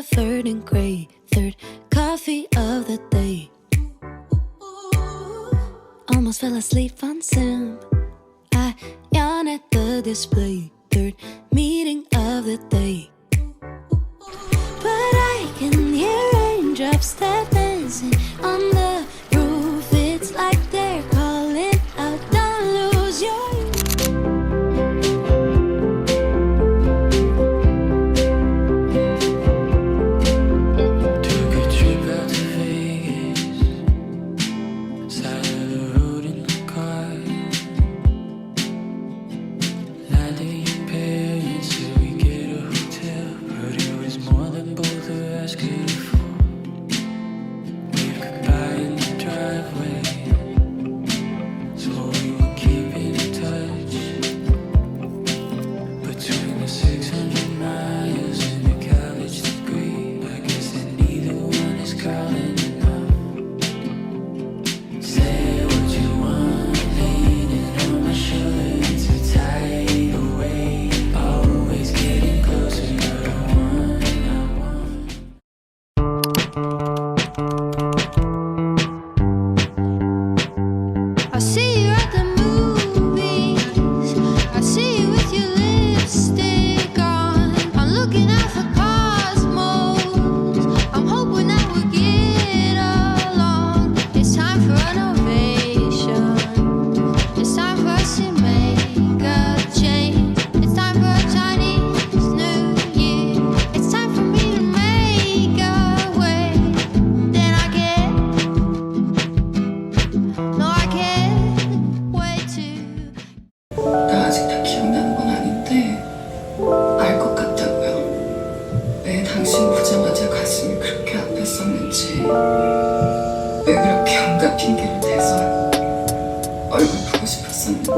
covered in gray. Third coffee of the day. Almost fell asleep on Sim. I yawn at the display. Third meeting of the day. But I can hear raindrops that dancing on the roof. It's like they're calling out, don't lose your youth. Took a trip out to Vegas, side of the road in the car. Lied to your parents so we get a hotel, but it was more than both of us could afford. Waved goodbye in the driveway, so we were keeping in touch. Between the 600 miles and a college degree, I guess that neither one is calling enough. Say what you want, leaning on my shoulder, too tight away, always getting closer. You're the one I want. I see you at the movies. I see you with your lipstick on. I'm looking out for cosmos. I'm hoping that we'll get along. It's time for an ovation. It's time for us to make a change. It's time for a Chinese New Year. It's time for me to make a way. Then I get, no, I can't wait to. 나 아직 다 기억나는 건 아닌데 알 것 같다고요. 왜 당신 보자마자 가슴이 그렇게 아팠었는지, 왜 그렇게 온갖 핑계를 대서 얼굴 보고 싶었었는지.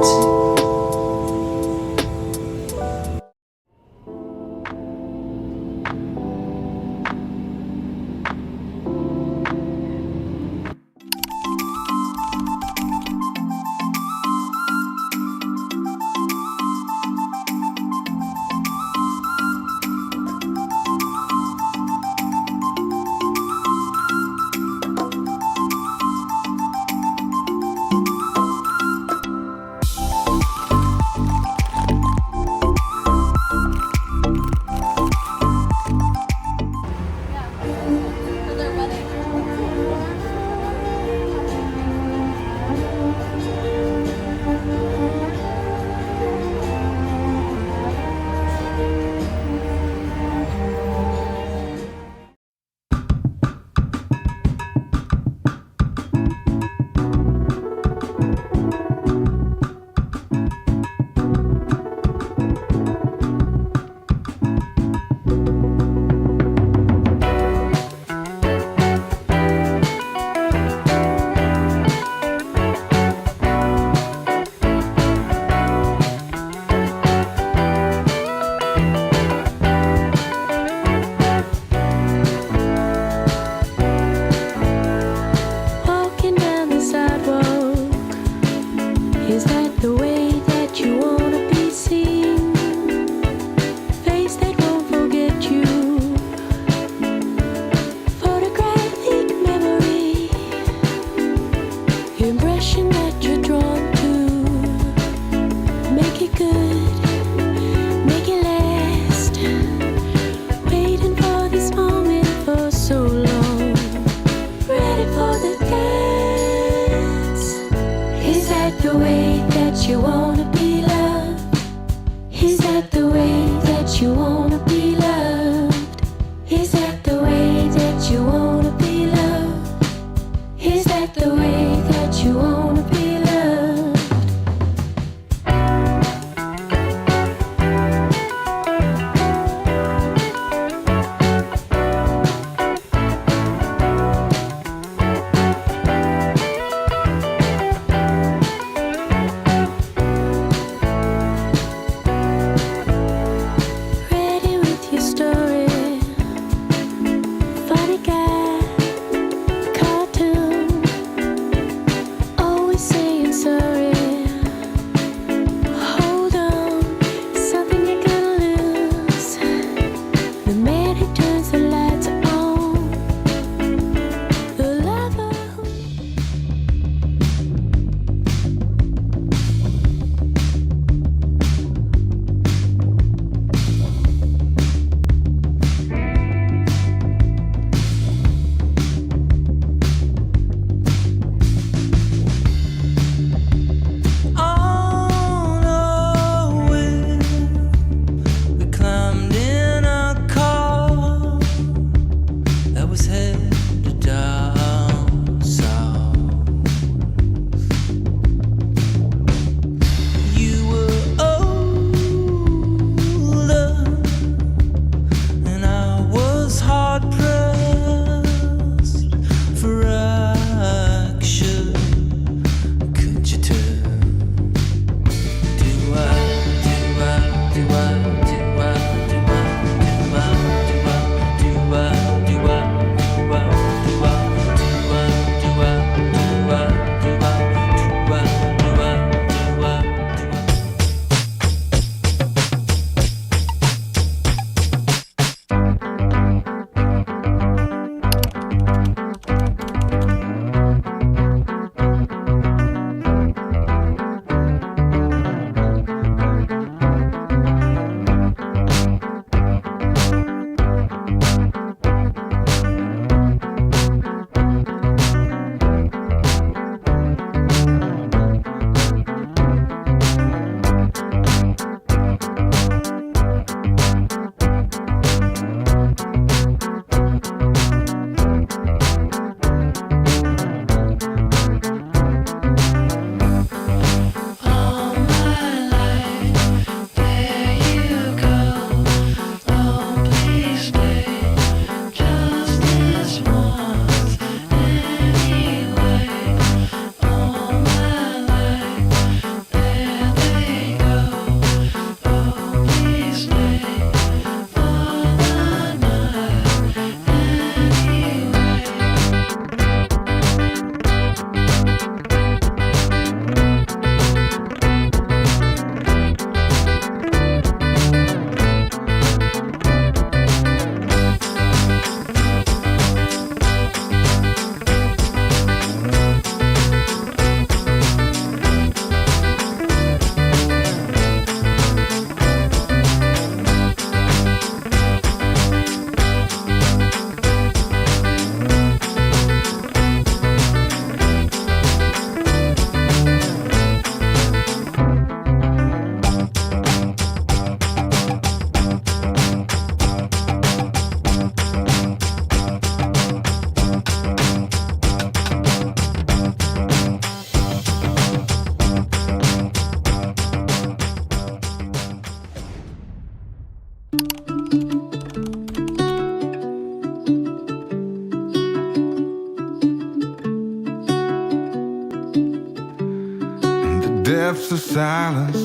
depths of silence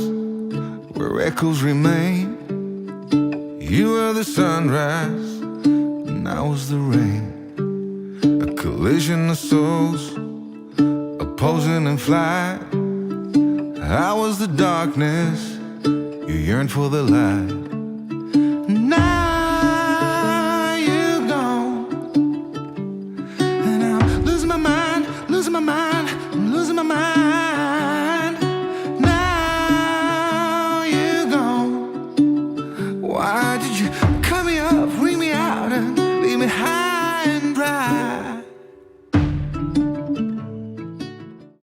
where echoes remain. You were the sunrise, and I was the rain. A collision of souls, opposing in flight. I was the darkness, you yearned for the light.